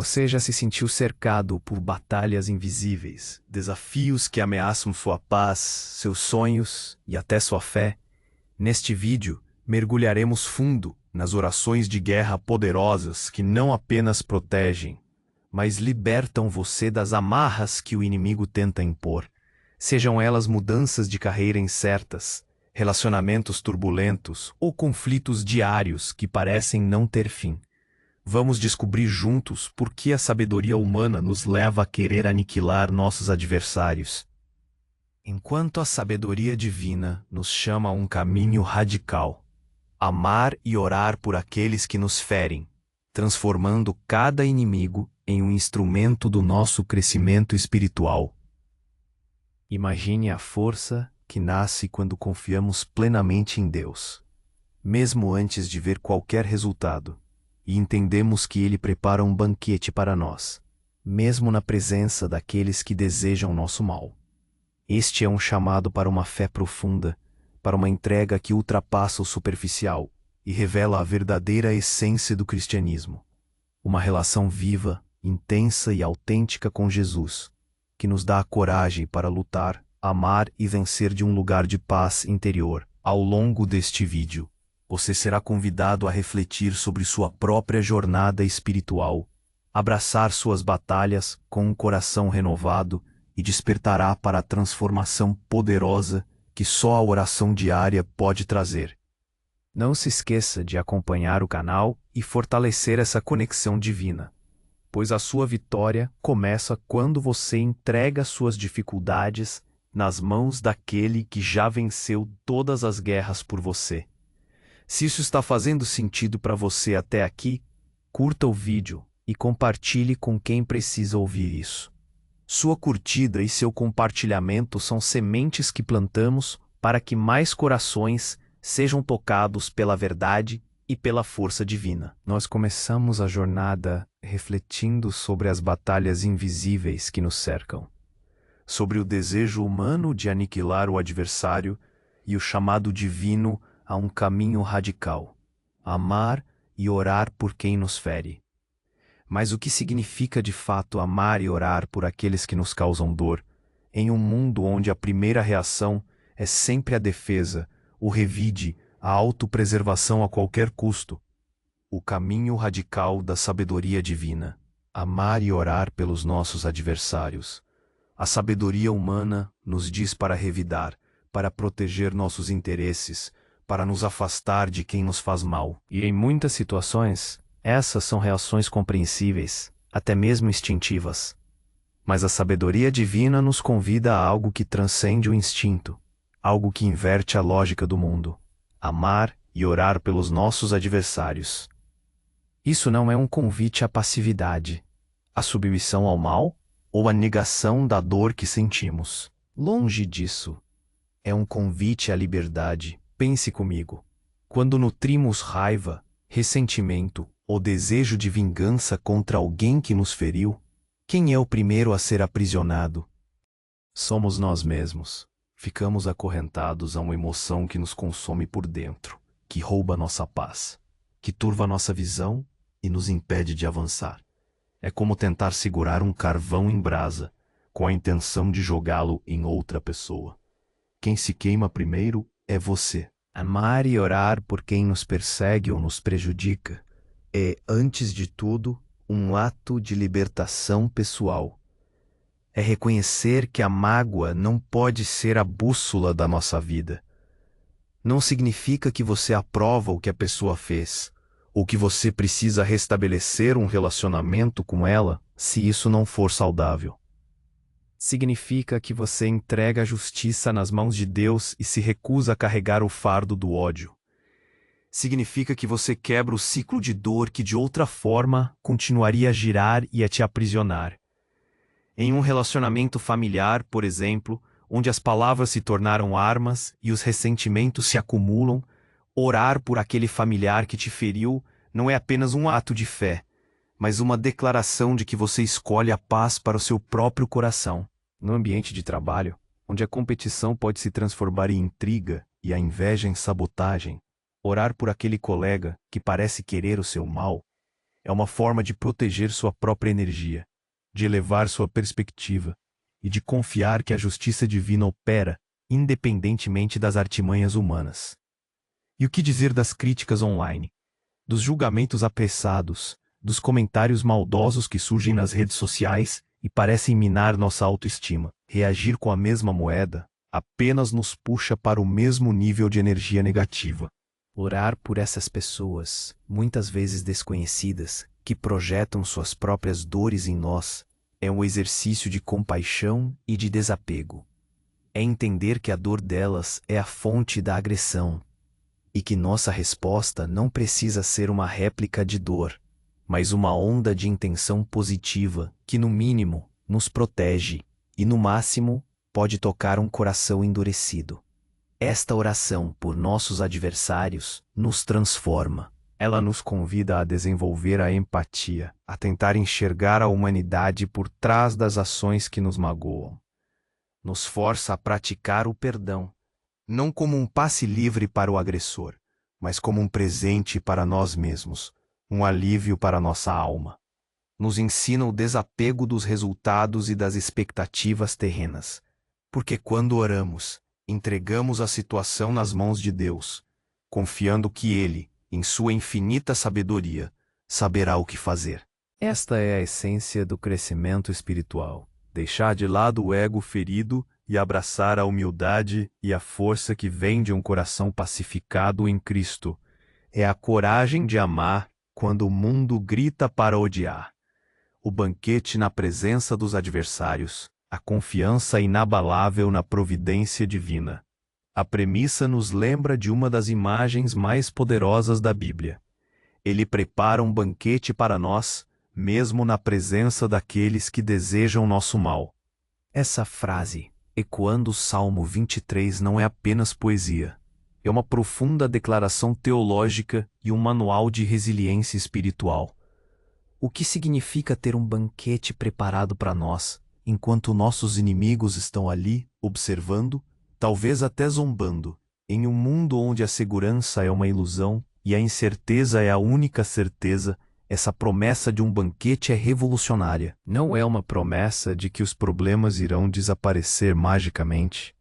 Você já se sentiu cercado por batalhas invisíveis, desafios que ameaçam sua paz, seus sonhos e até sua fé? Neste vídeo, mergulharemos fundo nas orações de guerra poderosas que não apenas protegem, mas libertam você das amarras que o inimigo tenta impor. Sejam elas mudanças de carreira incertas, relacionamentos turbulentos ou conflitos diários que parecem não ter fim. Vamos descobrir juntos por que a sabedoria humana nos leva a querer aniquilar nossos adversários, enquanto a sabedoria divina nos chama a um caminho radical: amar e orar por aqueles que nos ferem, transformando cada inimigo em um instrumento do nosso crescimento espiritual. Imagine a força que nasce quando confiamos plenamente em Deus, mesmo antes de ver qualquer resultado, e entendemos que Ele prepara um banquete para nós, mesmo na presença daqueles que desejam nosso mal. Este é um chamado para uma fé profunda, para uma entrega que ultrapassa o superficial e revela a verdadeira essência do cristianismo. Uma relação viva, intensa e autêntica com Jesus, que nos dá a coragem para lutar, amar e vencer de um lugar de paz interior. Ao longo deste vídeo, você será convidado a refletir sobre sua própria jornada espiritual, abraçar suas batalhas com um coração renovado e despertará para a transformação poderosa que só a oração diária pode trazer. Não se esqueça de acompanhar o canal e fortalecer essa conexão divina, pois a sua vitória começa quando você entrega suas dificuldades nas mãos daquele que já venceu todas as guerras por você. Se isso está fazendo sentido para você até aqui, curta o vídeo e compartilhe com quem precisa ouvir isso. Sua curtida e seu compartilhamento são sementes que plantamos para que mais corações sejam tocados pela verdade e pela força divina. Nós começamos a jornada refletindo sobre as batalhas invisíveis que nos cercam, sobre o desejo humano de aniquilar o adversário e o chamado divino a um caminho radical: amar e orar por quem nos fere. Mas o que significa de fato amar e orar por aqueles que nos causam dor, em um mundo onde a primeira reação é sempre a defesa, o revide, a autopreservação a qualquer custo? O caminho radical da sabedoria divina: amar e orar pelos nossos adversários. A sabedoria humana nos diz para revidar, para proteger nossos interesses, para nos afastar de quem nos faz mal. E em muitas situações, essas são reações compreensíveis, até mesmo instintivas. Mas a sabedoria divina nos convida a algo que transcende o instinto, algo que inverte a lógica do mundo: amar e orar pelos nossos adversários. Isso não é um convite à passividade, à submissão ao mal ou à negação da dor que sentimos. Longe disso. É um convite à liberdade. Pense comigo. Quando nutrimos raiva, ressentimento ou desejo de vingança contra alguém que nos feriu, quem é o primeiro a ser aprisionado? Somos nós mesmos. Ficamos acorrentados a uma emoção que nos consome por dentro, que rouba nossa paz, que turva nossa visão e nos impede de avançar. É como tentar segurar um carvão em brasa, com a intenção de jogá-lo em outra pessoa. Quem se queima primeiro é você. Amar e orar por quem nos persegue ou nos prejudica é, antes de tudo, um ato de libertação pessoal. É reconhecer que a mágoa não pode ser a bússola da nossa vida. Não significa que você aprova o que a pessoa fez, ou que você precisa restabelecer um relacionamento com ela se isso não for saudável. Significa que você entrega a justiça nas mãos de Deus e se recusa a carregar o fardo do ódio. Significa que você quebra o ciclo de dor que de outra forma continuaria a girar e a te aprisionar. Em um relacionamento familiar, por exemplo, onde as palavras se tornaram armas e os ressentimentos se acumulam, orar por aquele familiar que te feriu não é apenas um ato de fé, mas uma declaração de que você escolhe a paz para o seu próprio coração. No ambiente de trabalho, onde a competição pode se transformar em intriga e a inveja em sabotagem, orar por aquele colega que parece querer o seu mal É uma forma de proteger sua própria energia, de elevar sua perspectiva e de confiar que a justiça divina opera independentemente das artimanhas humanas. E o que dizer das críticas online, dos julgamentos apressados, dos comentários maldosos que surgem nas redes sociais e parecem minar nossa autoestima? Reagir com a mesma moeda apenas nos puxa para o mesmo nível de energia negativa. Orar por essas pessoas, muitas vezes desconhecidas, que projetam suas próprias dores em nós, é um exercício de compaixão e de desapego. É entender que a dor delas é a fonte da agressão e que nossa resposta não precisa ser uma réplica de dor, mas uma onda de intenção positiva que, no mínimo, nos protege e, no máximo, pode tocar um coração endurecido. Esta oração por nossos adversários nos transforma. Ela nos convida a desenvolver a empatia, a tentar enxergar a humanidade por trás das ações que nos magoam. Nos força a praticar o perdão, não como um passe livre para o agressor, mas como um presente para nós mesmos, um alívio para nossa alma. Nos ensina o desapego dos resultados e das expectativas terrenas, porque quando oramos, entregamos a situação nas mãos de Deus, confiando que Ele, em sua infinita sabedoria, saberá o que fazer. Esta é a essência do crescimento espiritual. Deixar de lado o ego ferido e abraçar a humildade e a força que vem de um coração pacificado em Cristo. É a coragem de amar quando o mundo grita para odiar. O banquete na presença dos adversários, a confiança inabalável na providência divina. A premissa nos lembra de uma das imagens mais poderosas da Bíblia. Ele prepara um banquete para nós, mesmo na presença daqueles que desejam nosso mal. Essa frase, ecoando o Salmo 23, não é apenas poesia. É uma profunda declaração teológica e um manual de resiliência espiritual. O que significa ter um banquete preparado para nós, enquanto nossos inimigos estão ali, observando, talvez até zombando, em um mundo onde a segurança é uma ilusão e a incerteza é a única certeza? Essa promessa de um banquete é revolucionária. Não é uma promessa de que os problemas irão desaparecer magicamente.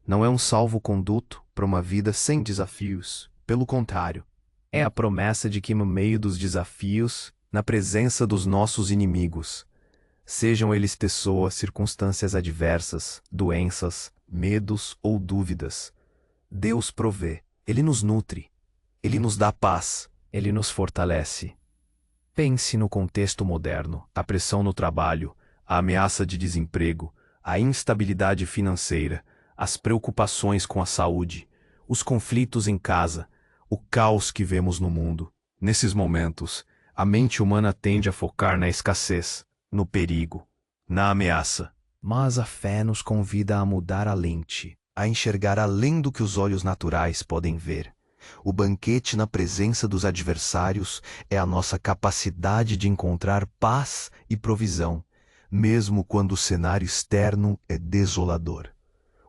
Não é um salvo-conduto para uma vida sem desafios. Pelo contrário, é a promessa de que no meio dos desafios, na presença dos nossos inimigos, sejam eles pessoas, circunstâncias adversas, doenças, medos ou dúvidas, Deus provê, Ele nos nutre, Ele nos dá paz, Ele nos fortalece. Pense no contexto moderno, a pressão no trabalho, a ameaça de desemprego, a instabilidade financeira, as preocupações com a saúde, os conflitos em casa, o caos que vemos no mundo. Nesses momentos, a mente humana tende a focar na escassez, no perigo, na ameaça. Mas a fé nos convida a mudar a lente, a enxergar além do que os olhos naturais podem ver. O banquete na presença dos adversários é a nossa capacidade de encontrar paz e provisão, mesmo quando o cenário externo é desolador.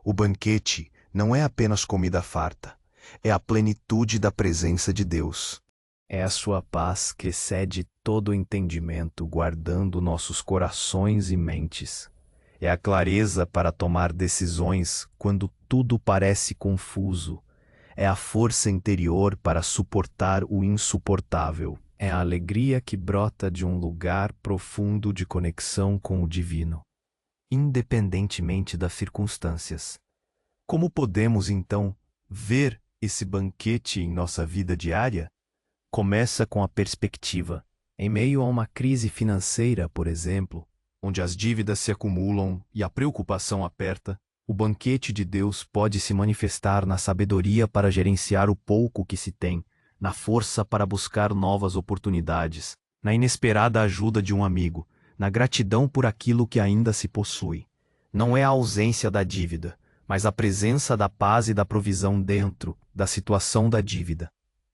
O banquete não é apenas comida farta, é a plenitude da presença de Deus. É a sua paz que excede todo o entendimento, guardando nossos corações e mentes. É a clareza para tomar decisões quando tudo parece confuso. É a força interior para suportar o insuportável. É a alegria que brota de um lugar profundo de conexão com o divino, independentemente das circunstâncias. Como podemos, então, ver esse banquete em nossa vida diária? Começa com a perspectiva. Em meio a uma crise financeira, por exemplo, onde as dívidas se acumulam e a preocupação aperta, o banquete de Deus pode se manifestar na sabedoria para gerenciar o pouco que se tem, na força para buscar novas oportunidades, na inesperada ajuda de um amigo, na gratidão por aquilo que ainda se possui. Não é a ausência da dívida, mas a presença da paz e da provisão dentro da situação da dívida.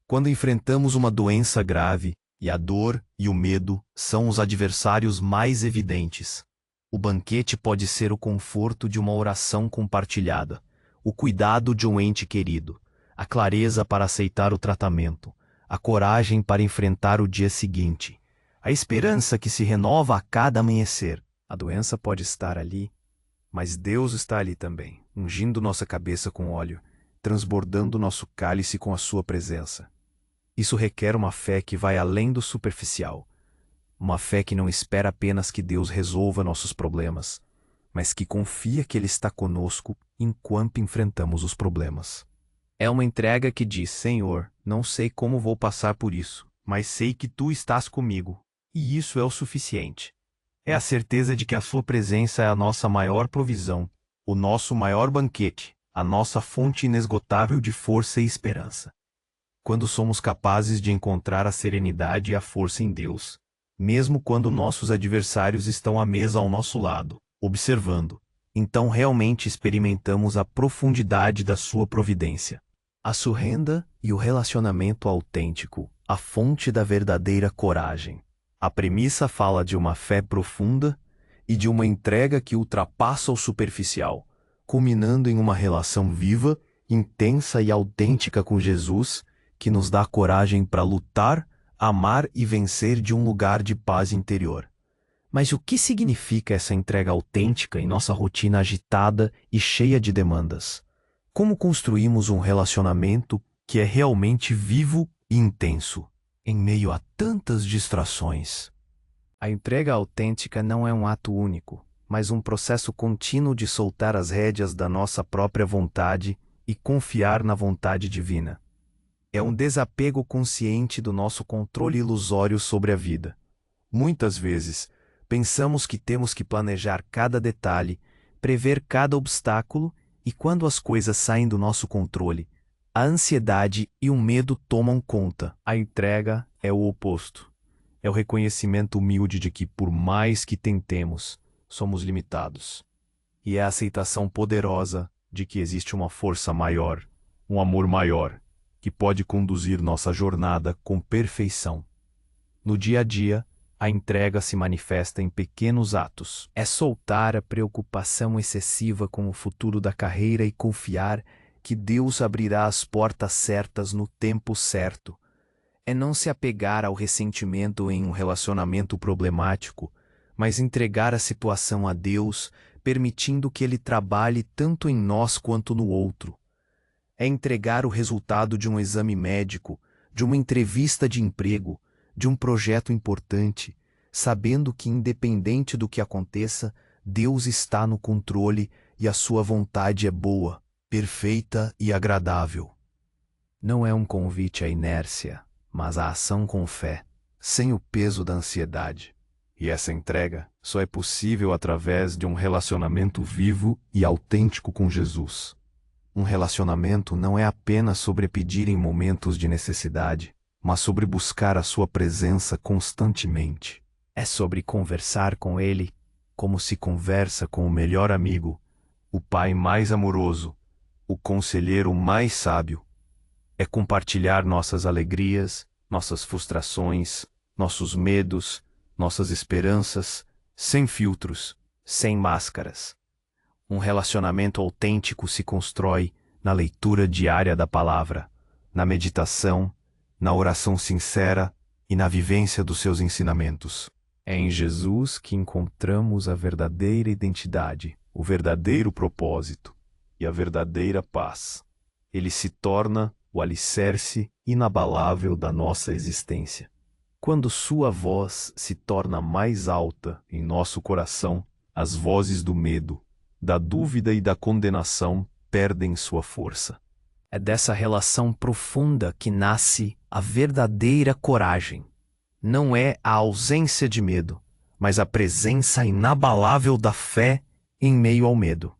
Quando enfrentamos uma doença grave, e a dor e o medo são os adversários mais evidentes, o banquete pode ser o conforto de uma oração compartilhada, o cuidado de um ente querido, a clareza para aceitar o tratamento, a coragem para enfrentar o dia seguinte, a esperança que se renova a cada amanhecer. A doença pode estar ali, mas Deus está ali também, ungindo nossa cabeça com óleo, transbordando nosso cálice com a sua presença. Isso requer uma fé que vai além do superficial, uma fé que não espera apenas que Deus resolva nossos problemas, mas que confia que Ele está conosco enquanto enfrentamos os problemas. É uma entrega que diz: Senhor, não sei como vou passar por isso, mas sei que Tu estás comigo, e isso é o suficiente. É a certeza de que a Sua presença é a nossa maior provisão, o nosso maior banquete, a nossa fonte inesgotável de força e esperança. Quando somos capazes de encontrar a serenidade e a força em Deus, mesmo quando nossos adversários estão à mesa ao nosso lado, observando, então realmente experimentamos a profundidade da Sua providência. A surrenda e o relacionamento autêntico, a fonte da verdadeira coragem. A premissa fala de uma fé profunda e de uma entrega que ultrapassa o superficial, culminando em uma relação viva, intensa e autêntica com Jesus, que nos dá coragem para lutar, amar e vencer de um lugar de paz interior. Mas o que significa essa entrega autêntica em nossa rotina agitada e cheia de demandas? Como construímos um relacionamento que é realmente vivo e intenso, em meio a tantas distrações? A entrega autêntica não é um ato único, mas um processo contínuo de soltar as rédeas da nossa própria vontade e confiar na vontade divina. É um desapego consciente do nosso controle ilusório sobre a vida. Muitas vezes, pensamos que temos que planejar cada detalhe, prever cada obstáculo, e quando as coisas saem do nosso controle, a ansiedade e o medo tomam conta. A entrega é o oposto. É o reconhecimento humilde de que, por mais que tentemos, somos limitados. E é a aceitação poderosa de que existe uma força maior, um amor maior, que pode conduzir nossa jornada com perfeição. No dia a dia, a entrega se manifesta em pequenos atos. É soltar a preocupação excessiva com o futuro da carreira e confiar que Deus abrirá as portas certas no tempo certo. É não se apegar ao ressentimento em um relacionamento problemático, mas entregar a situação a Deus, permitindo que Ele trabalhe tanto em nós quanto no outro. É entregar o resultado de um exame médico, de uma entrevista de emprego, de um projeto importante, sabendo que, independente do que aconteça, Deus está no controle e a sua vontade é boa, perfeita e agradável. Não é um convite à inércia, mas à ação com fé, sem o peso da ansiedade. E essa entrega só é possível através de um relacionamento vivo e autêntico com Jesus. Um relacionamento não é apenas sobre pedir em momentos de necessidade, mas sobre buscar a sua presença constantemente. É sobre conversar com Ele como se conversa com o melhor amigo, o pai mais amoroso, o conselheiro mais sábio. É compartilhar nossas alegrias, nossas frustrações, nossos medos, nossas esperanças, sem filtros, sem máscaras. Um relacionamento autêntico se constrói na leitura diária da palavra, na meditação, na oração sincera e na vivência dos seus ensinamentos. É em Jesus que encontramos a verdadeira identidade, o verdadeiro propósito e a verdadeira paz. Ele se torna o alicerce inabalável da nossa existência. Quando sua voz se torna mais alta em nosso coração, as vozes do medo, da dúvida e da condenação perdem sua força. É dessa relação profunda que nasce a verdadeira coragem. Não é a ausência de medo, mas a presença inabalável da fé em meio ao medo.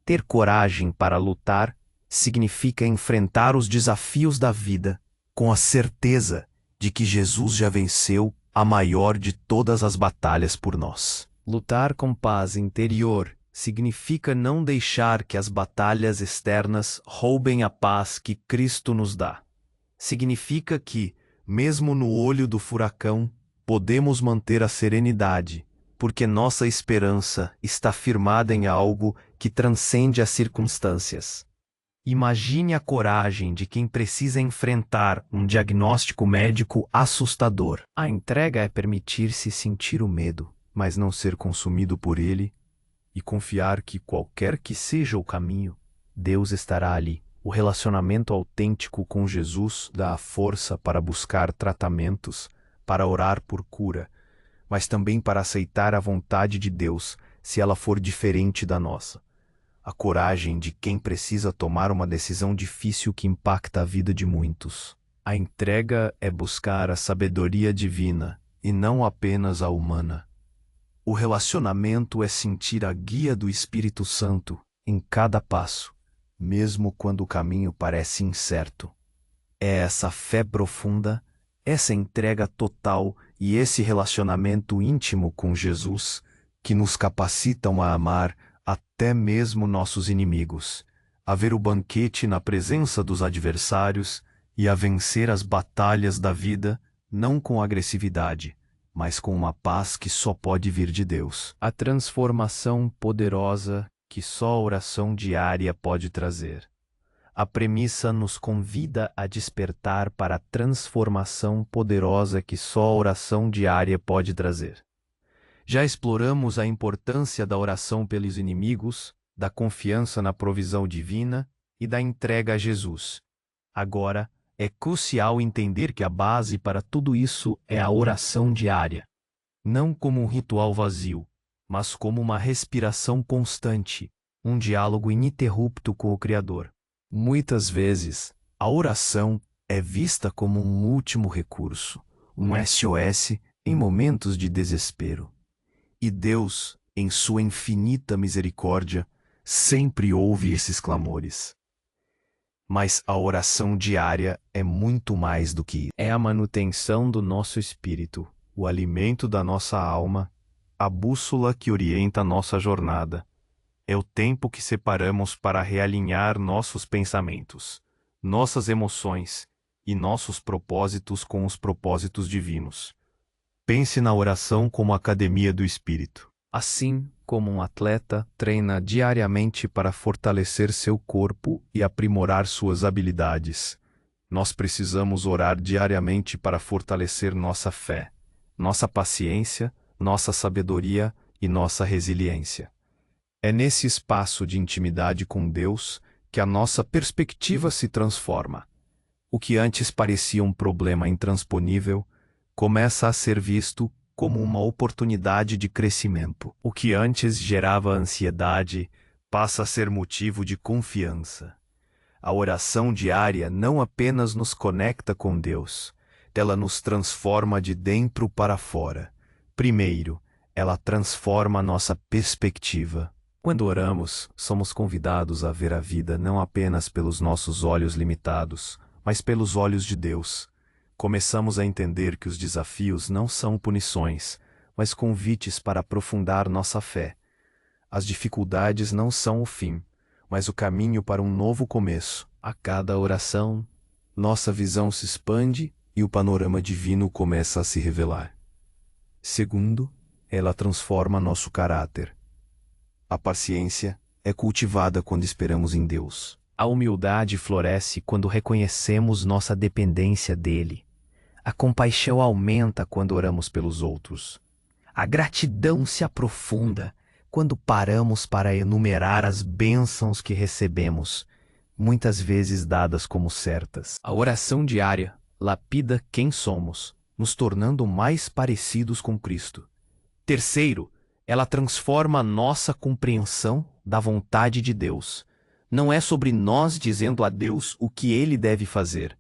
Ter coragem para lutar significa enfrentar os desafios da vida com a certeza de que Jesus já venceu a maior de todas as batalhas por nós. Lutar com paz interior significa não deixar que as batalhas externas roubem a paz que Cristo nos dá. Significa que, mesmo no olho do furacão, podemos manter a serenidade, porque nossa esperança está firmada em algo que transcende as circunstâncias. Imagine a coragem de quem precisa enfrentar um diagnóstico médico assustador. A entrega é permitir-se sentir o medo, mas não ser consumido por ele, e confiar que qualquer que seja o caminho, Deus estará ali. O relacionamento autêntico com Jesus dá a força para buscar tratamentos, para orar por cura, mas também para aceitar a vontade de Deus, se ela for diferente da nossa. A coragem de quem precisa tomar uma decisão difícil que impacta a vida de muitos. A entrega é buscar a sabedoria divina e não apenas a humana. O relacionamento é sentir a guia do Espírito Santo em cada passo, mesmo quando o caminho parece incerto. É essa fé profunda, essa entrega total e esse relacionamento íntimo com Jesus que nos capacitam a amar até mesmo nossos inimigos, a ver o banquete na presença dos adversários e a vencer as batalhas da vida, não com agressividade, mas com uma paz que só pode vir de Deus. A transformação poderosa que só a oração diária pode trazer. A premissa nos convida a despertar para a transformação poderosa que só a oração diária pode trazer. Já exploramos a importância da oração pelos inimigos, da confiança na provisão divina e da entrega a Jesus. Agora, é crucial entender que a base para tudo isso é a oração diária. Não como um ritual vazio, mas como uma respiração constante, um diálogo ininterrupto com o Criador. Muitas vezes, a oração é vista como um último recurso, um SOS em momentos de desespero. E Deus, em sua infinita misericórdia, sempre ouve esses clamores. Mas a oração diária é muito mais do que isso. É a manutenção do nosso espírito, o alimento da nossa alma, a bússola que orienta a nossa jornada. É o tempo que separamos para realinhar nossos pensamentos, nossas emoções e nossos propósitos com os propósitos divinos. Pense na oração como academia do espírito. Assim como um atleta treina diariamente para fortalecer seu corpo e aprimorar suas habilidades, nós precisamos orar diariamente para fortalecer nossa fé, nossa paciência, nossa sabedoria e nossa resiliência. É nesse espaço de intimidade com Deus que a nossa perspectiva se transforma. O que antes parecia um problema intransponível começa a ser visto como uma oportunidade de crescimento. O que antes gerava ansiedade passa a ser motivo de confiança. A oração diária não apenas nos conecta com Deus, ela nos transforma de dentro para fora. Primeiro, ela transforma nossa perspectiva. Quando oramos, somos convidados a ver a vida não apenas pelos nossos olhos limitados, mas pelos olhos de Deus. Começamos a entender que os desafios não são punições, mas convites para aprofundar nossa fé. As dificuldades não são o fim, mas o caminho para um novo começo. A cada oração, nossa visão se expande e o panorama divino começa a se revelar. Segundo, ela transforma nosso caráter. A paciência é cultivada quando esperamos em Deus. A humildade floresce quando reconhecemos nossa dependência dele. A compaixão aumenta quando oramos pelos outros. A gratidão se aprofunda quando paramos para enumerar as bênçãos que recebemos, muitas vezes dadas como certas. A oração diária lapida quem somos, nos tornando mais parecidos com Cristo. Terceiro, ela transforma nossa compreensão da vontade de Deus. Não é sobre nós dizendo a Deus o que Ele deve fazer,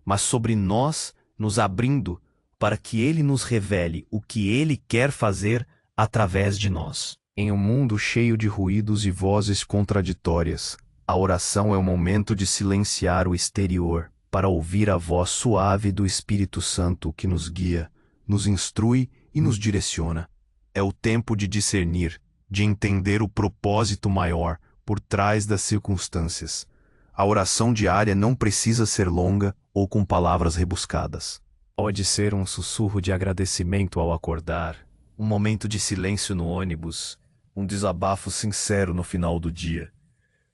mas sobre nós nos abrindo para que Ele nos revele o que Ele quer fazer através de nós. Em um mundo cheio de ruídos e vozes contraditórias, a oração é o momento de silenciar o exterior para ouvir a voz suave do Espírito Santo que nos guia, nos instrui e nos direciona. É o tempo de discernir, de entender o propósito maior por trás das circunstâncias. A oração diária não precisa ser longa ou com palavras rebuscadas. Pode ser um sussurro de agradecimento ao acordar, um momento de silêncio no ônibus, um desabafo sincero no final do dia.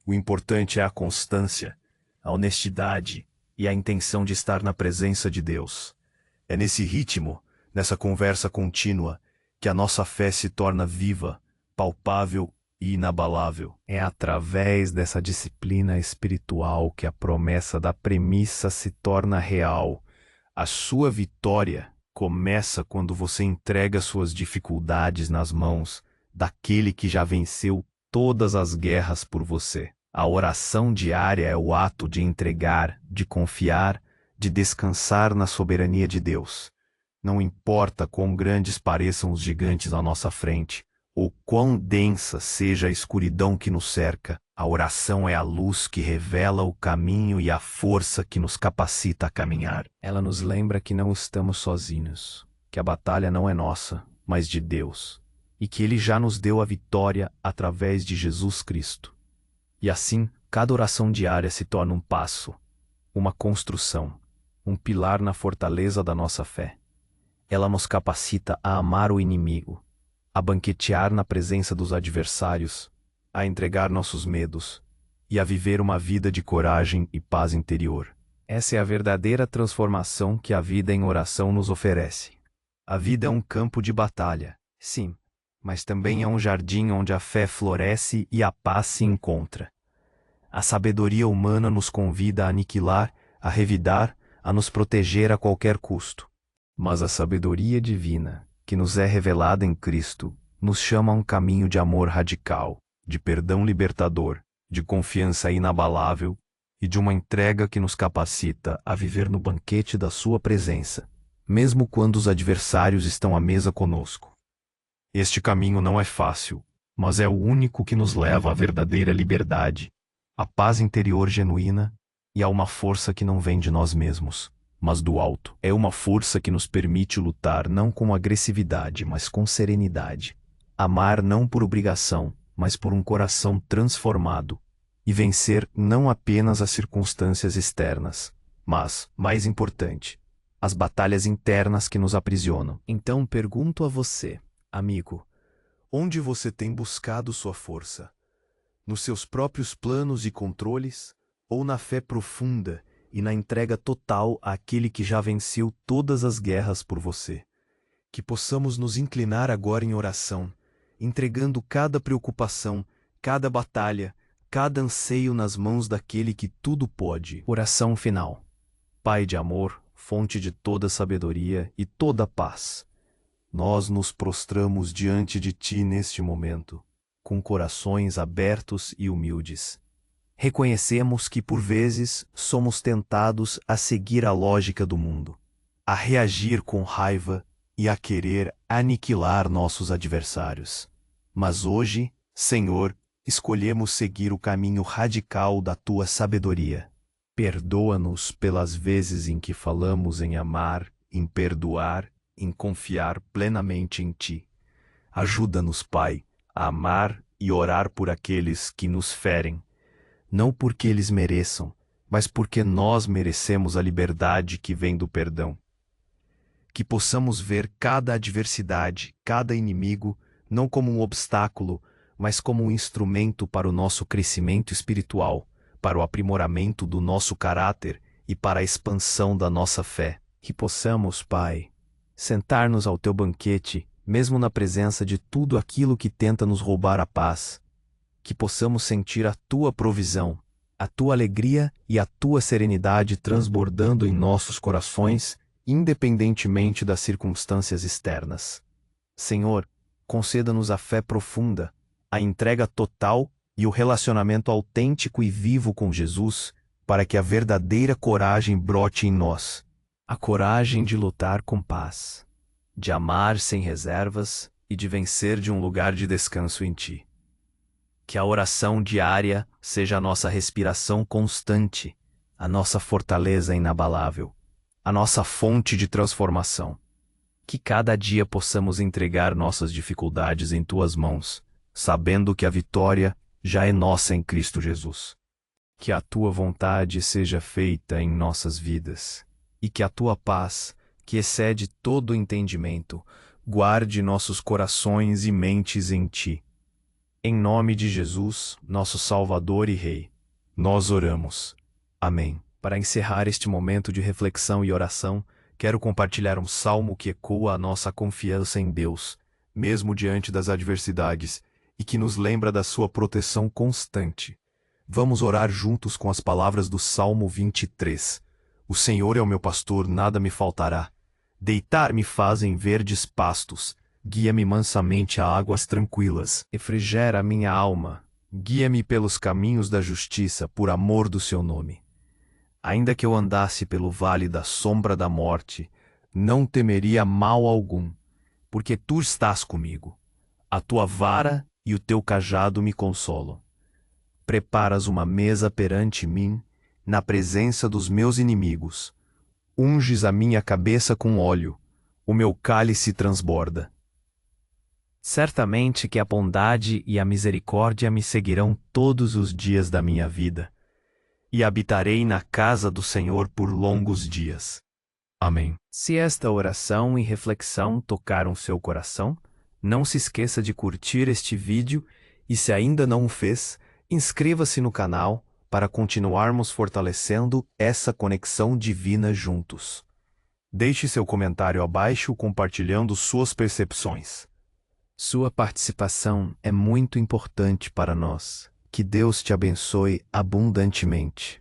O importante é a constância, a honestidade e a intenção de estar na presença de Deus. É nesse ritmo, nessa conversa contínua, que a nossa fé se torna viva, palpável e inabalável. É através dessa disciplina espiritual que a promessa da premissa se torna real. A sua vitória começa quando você entrega suas dificuldades nas mãos daquele que já venceu todas as guerras por você. A oração diária é o ato de entregar, de confiar, de descansar na soberania de Deus. Não importa quão grandes pareçam os gigantes à nossa frente, ou quão densa seja a escuridão que nos cerca, a oração é a luz que revela o caminho e a força que nos capacita a caminhar. Ela nos lembra que não estamos sozinhos, que a batalha não é nossa, mas de Deus, e que Ele já nos deu a vitória através de Jesus Cristo. E assim, cada oração diária se torna um passo, uma construção, um pilar na fortaleza da nossa fé. Ela nos capacita a amar o inimigo, a banquetear na presença dos adversários, a entregar nossos medos e a viver uma vida de coragem e paz interior. Essa é a verdadeira transformação que a vida em oração nos oferece. A vida é um campo de batalha, sim, mas também é um jardim onde a fé floresce e a paz se encontra. A sabedoria humana nos convida a aniquilar, a revidar, a nos proteger a qualquer custo. Mas a sabedoria divina, que nos é revelada em Cristo, nos chama a um caminho de amor radical, de perdão libertador, de confiança inabalável e de uma entrega que nos capacita a viver no banquete da sua presença, mesmo quando os adversários estão à mesa conosco. Este caminho não é fácil, mas é o único que nos leva à verdadeira liberdade, à paz interior genuína e a uma força que não vem de nós mesmos, mas do alto. É uma força que nos permite lutar não com agressividade, mas com serenidade. Amar não por obrigação, mas por um coração transformado. E vencer não apenas as circunstâncias externas, mas, mais importante, as batalhas internas que nos aprisionam. Então pergunto a você, amigo, onde você tem buscado sua força? Nos seus próprios planos e controles? Ou na fé profunda e na entrega total àquele que já venceu todas as guerras por você? Que possamos nos inclinar agora em oração, entregando cada preocupação, cada batalha, cada anseio nas mãos daquele que tudo pode. Oração final. Pai de amor, fonte de toda sabedoria e toda paz, nós nos prostramos diante de Ti neste momento, com corações abertos e humildes. Reconhecemos que por vezes somos tentados a seguir a lógica do mundo, a reagir com raiva e a querer aniquilar nossos adversários. Mas hoje, Senhor, escolhemos seguir o caminho radical da Tua sabedoria. Perdoa-nos pelas vezes em que falamos em amar, em perdoar, em confiar plenamente em Ti. Ajuda-nos, Pai, a amar e orar por aqueles que nos ferem, não porque eles mereçam, mas porque nós merecemos a liberdade que vem do perdão. Que possamos ver cada adversidade, cada inimigo, não como um obstáculo, mas como um instrumento para o nosso crescimento espiritual, para o aprimoramento do nosso caráter e para a expansão da nossa fé. Que possamos, Pai, sentar-nos ao Teu banquete, mesmo na presença de tudo aquilo que tenta nos roubar a paz. Que possamos sentir a Tua provisão, a Tua alegria e a Tua serenidade transbordando em nossos corações, independentemente das circunstâncias externas. Senhor, conceda-nos a fé profunda, a entrega total e o relacionamento autêntico e vivo com Jesus, para que a verdadeira coragem brote em nós. A coragem de lutar com paz, de amar sem reservas e de vencer de um lugar de descanso em Ti. Que a oração diária seja a nossa respiração constante, a nossa fortaleza inabalável, a nossa fonte de transformação. Que cada dia possamos entregar nossas dificuldades em Tuas mãos, sabendo que a vitória já é nossa em Cristo Jesus. Que a Tua vontade seja feita em nossas vidas, e que a Tua paz, que excede todo o entendimento, guarde nossos corações e mentes em Ti. Em nome de Jesus, nosso Salvador e Rei, nós oramos. Amém. Para encerrar este momento de reflexão e oração, quero compartilhar um salmo que ecoa a nossa confiança em Deus, mesmo diante das adversidades, e que nos lembra da sua proteção constante. Vamos orar juntos com as palavras do Salmo 23. O Senhor é o meu pastor, nada me faltará. Deitar-me faz em verdes pastos, guia-me mansamente a águas tranquilas, refrigera a minha alma, guia-me pelos caminhos da justiça, por amor do seu nome. Ainda que eu andasse pelo vale da sombra da morte, não temeria mal algum, porque tu estás comigo. A tua vara e o teu cajado me consolam. Preparas uma mesa perante mim, na presença dos meus inimigos. Unges a minha cabeça com óleo, o meu cálice transborda. Certamente que a bondade e a misericórdia me seguirão todos os dias da minha vida, e habitarei na casa do Senhor por longos dias. Amém. Se esta oração e reflexão tocaram seu coração, não se esqueça de curtir este vídeo e, se ainda não o fez, inscreva-se no canal para continuarmos fortalecendo essa conexão divina juntos. Deixe seu comentário abaixo compartilhando suas percepções. Sua participação é muito importante para nós. Que Deus te abençoe abundantemente.